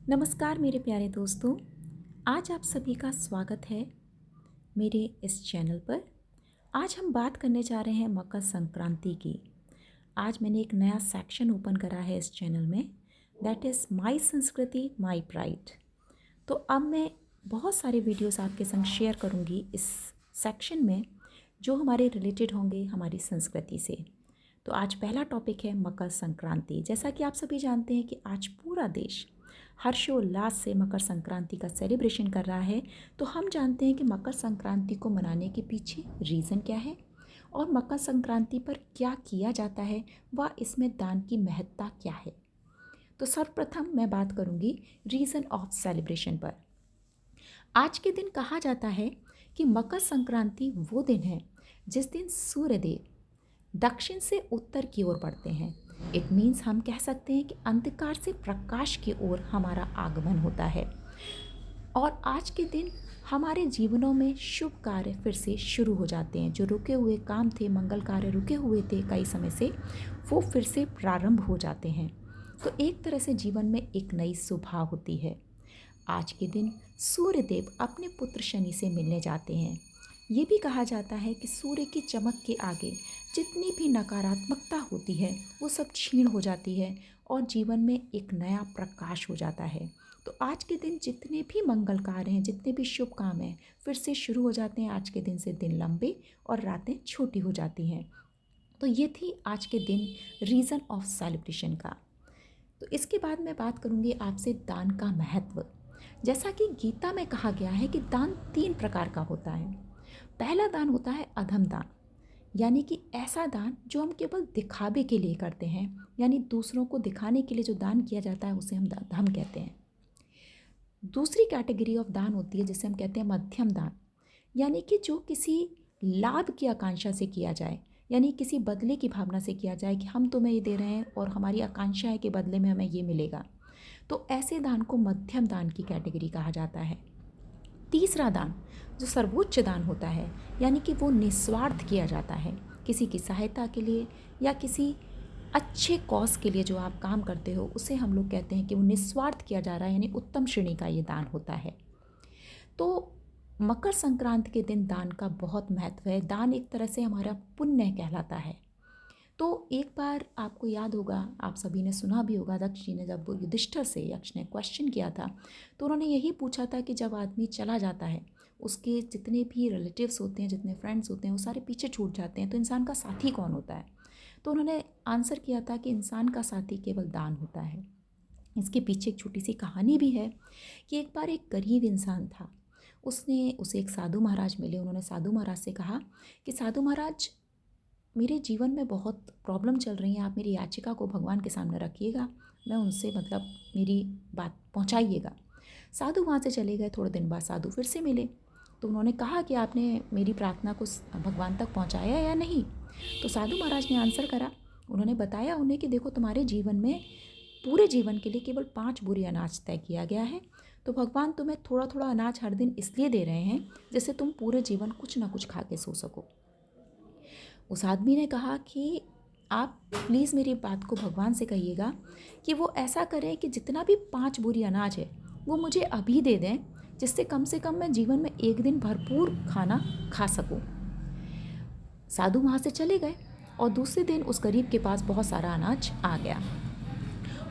नमस्कार मेरे प्यारे दोस्तों। आज आप सभी का स्वागत है मेरे इस चैनल पर। आज हम बात करने जा रहे हैं मकर संक्रांति की। आज मैंने एक नया सेक्शन ओपन करा है इस चैनल में, दैट इज़ माई संस्कृति माई प्राइड। तो अब मैं बहुत सारे वीडियोस आपके संग शेयर करूंगी इस सेक्शन में, जो हमारे रिलेटेड होंगे हमारी संस्कृति से। तो आज पहला टॉपिक है मकर संक्रांति। जैसा कि आप सभी जानते हैं कि आज पूरा देश हर्षोल्लास से मकर संक्रांति का सेलिब्रेशन कर रहा है। तो हम जानते हैं कि मकर संक्रांति को मनाने के पीछे रीज़न क्या है और मकर संक्रांति पर क्या किया जाता है, व इसमें दान की महत्ता क्या है। तो सर्वप्रथम मैं बात करूंगी रीज़न ऑफ सेलिब्रेशन पर। आज के दिन कहा जाता है कि मकर संक्रांति वो दिन है जिस दिन सूर्यदेव दक्षिण से उत्तर की ओर बढ़ते हैं। इट मीन्स हम कह सकते हैं कि अंधकार से प्रकाश की ओर हमारा आगमन होता है और आज के दिन हमारे जीवनों में शुभ कार्य फिर से शुरू हो जाते हैं। जो रुके हुए काम थे, मंगल कार्य रुके हुए थे कई समय से, वो फिर से प्रारंभ हो जाते हैं। तो एक तरह से जीवन में एक नई सुबह होती है। आज के दिन सूर्यदेव अपने पुत्र शनि से मिलने जाते हैं। ये भी कहा जाता है कि सूर्य की चमक के आगे जितनी भी नकारात्मकता होती है वो सब क्षीण हो जाती है और जीवन में एक नया प्रकाश हो जाता है। तो आज के दिन जितने भी मंगल कार्य हैं, जितने भी शुभ काम हैं, फिर से शुरू हो जाते हैं। आज के दिन से दिन लंबे और रातें छोटी हो जाती हैं। तो ये थी आज के दिन रीज़न ऑफ सेलिब्रेशन का। तो इसके बाद मैं बात करूंगी आपसे दान का महत्व। जैसा कि गीता में कहा गया है कि दान 3 प्रकार का होता है। पहला दान होता है अधम दान, यानी कि ऐसा दान जो हम केवल दिखावे के लिए करते हैं, यानी दूसरों को दिखाने के लिए जो दान किया जाता है उसे हम कहते हैं। दूसरी कैटेगरी ऑफ दान होती है जिसे हम कहते हैं मध्यम दान, यानी कि जो किसी लाभ की आकांक्षा से किया जाए, यानी किसी बदले की भावना से किया जाए कि हम तुम्हें ये दे रहे हैं और हमारी आकांक्षा है कि बदले में हमें ये मिलेगा। तो ऐसे दान को मध्यम दान की कैटेगरी कहा जाता है। तीसरा दान जो सर्वोच्च दान होता है, यानी कि वो निस्वार्थ किया जाता है, किसी की सहायता के लिए या किसी अच्छे कॉज के लिए जो आप काम करते हो उसे हम लोग कहते हैं कि वो निस्वार्थ किया जा रहा है, यानी उत्तम श्रेणी का ये दान होता है। तो मकर संक्रांति के दिन दान का बहुत महत्व है। दान एक तरह से हमारा पुण्य कहलाता है। तो एक बार आपको याद होगा, आप सभी ने सुना भी होगा, दक्ष जी ने जब युधिष्ठिर से यक्ष ने क्वेश्चन किया था तो उन्होंने यही पूछा था कि जब आदमी चला जाता है उसके जितने भी रिलेटिव्स होते हैं, जितने फ्रेंड्स होते हैं, वो सारे पीछे छूट जाते हैं, तो इंसान का साथी कौन होता है। तो उन्होंने आंसर किया था कि इंसान का साथी केवल दान होता है। इसके पीछे एक छोटी सी कहानी भी है कि एक बार एक गरीब इंसान था, उसे एक साधु महाराज मिले। उन्होंने साधु महाराज से कहा कि साधु महाराज, मेरे जीवन में बहुत प्रॉब्लम चल रही है, आप मेरी याचिका को भगवान के सामने रखिएगा, मैं उनसे मेरी बात पहुंचाइएगा। साधु वहाँ से चले गए। थोड़े दिन बाद साधु फिर से मिले तो उन्होंने कहा कि आपने मेरी प्रार्थना को भगवान तक पहुंचाया या नहीं। तो साधु महाराज ने आंसर करा, उन्होंने बताया उन्हें कि देखो, तुम्हारे जीवन में पूरे जीवन के लिए केवल 5 बोरी अनाज तय किया गया है, तो भगवान तुम्हें थोड़ा थोड़ा अनाज हर दिन इसलिए दे रहे हैं जिससे तुम पूरे जीवन कुछ ना कुछ खा के सो सको। उस आदमी ने कहा कि आप प्लीज़ मेरी बात को भगवान से कहिएगा कि वो ऐसा करें कि जितना भी 5 बोरी अनाज है वो मुझे अभी दे दें, जिससे कम से कम मैं जीवन में एक दिन भरपूर खाना खा सकूं। साधु वहाँ से चले गए और दूसरे दिन उस गरीब के पास बहुत सारा अनाज आ गया।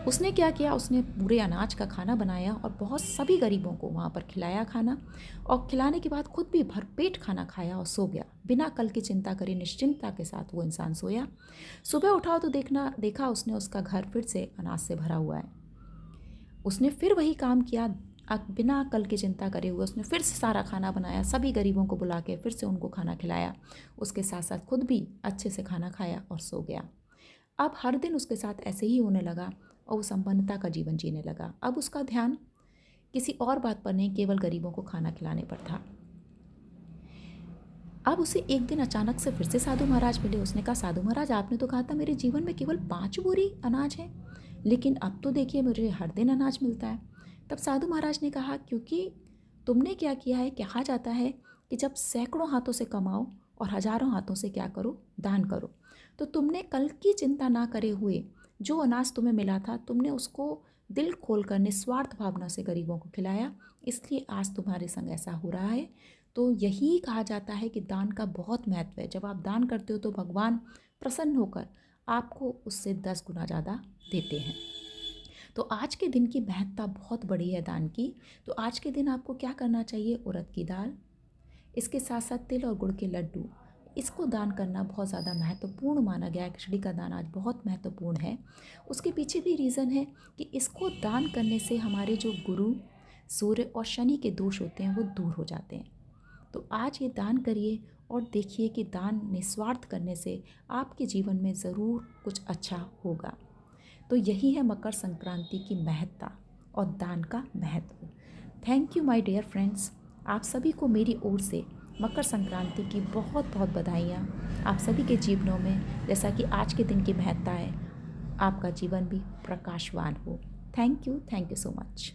उसने क्या किया, उसने पूरे अनाज का खाना बनाया और बहुत सभी गरीबों को वहाँ पर खिलाया खाना, और खिलाने के बाद खुद भी भरपेट खाना खाया और सो गया। बिना कल की चिंता करे निश्चिंतता के साथ वो इंसान सोया। सुबह उठा तो देखा उसने उसका घर फिर से अनाज से भरा हुआ है। उसने फिर वही काम किया, बिना कल की चिंता करे हुए उसने फिर से सारा खाना बनाया, सभी गरीबों को बुला के फिर से उनको खाना खिलाया, उसके साथ साथ खुद भी अच्छे से खाना खाया और सो गया। अब हर दिन उसके साथ ऐसे ही होने लगा और वो संपन्नता का जीवन जीने लगा। अब उसका ध्यान किसी और बात पर नहीं, केवल गरीबों को खाना खिलाने पर था। अब उसे एक दिन अचानक से फिर से साधु महाराज मिले। उसने कहा, साधु महाराज, आपने तो कहा था मेरे जीवन में केवल 5 बोरी अनाज है, लेकिन अब तो देखिए मुझे हर दिन अनाज मिलता है। तब साधु महाराज ने कहा, क्योंकि तुमने क्या किया है, कहा जाता है कि जब सैकड़ों हाथों से कमाओ और हजारों हाथों से क्या करो, दान करो। तो तुमने कल की चिंता ना करे हुए जो अनाज तुम्हें मिला था, तुमने उसको दिल खोलकर निस्वार्थ भावना से गरीबों को खिलाया, इसलिए आज तुम्हारे संग ऐसा हो रहा है। तो यही कहा जाता है कि दान का बहुत महत्व है। जब आप दान करते हो तो भगवान प्रसन्न होकर आपको उससे 10 गुना ज़्यादा देते हैं। तो आज के दिन की महत्ता बहुत बड़ी है दान की। तो आज के दिन आपको क्या करना चाहिए? उड़द की दाल, इसके साथ साथ तिल और गुड़ के लड्डू, इसको दान करना बहुत ज़्यादा महत्वपूर्ण माना गया है। खिचड़ी का दान आज बहुत महत्वपूर्ण है। उसके पीछे भी रीज़न है कि इसको दान करने से हमारे जो गुरु, सूर्य और शनि के दोष होते हैं वो दूर हो जाते हैं। तो आज ये दान करिए और देखिए कि दान निस्वार्थ करने से आपके जीवन में ज़रूर कुछ अच्छा होगा। तो यही है मकर संक्रांति की महत्ता और दान का महत्व। Thank you my dear friends. आप सभी को मेरी ओर से मकर संक्रांति की बहुत बहुत बधाइयाँ। आप सभी के जीवनों में जैसा कि आज के दिन की महत्ता है, आपका जीवन भी प्रकाशवान हो। Thank you so much.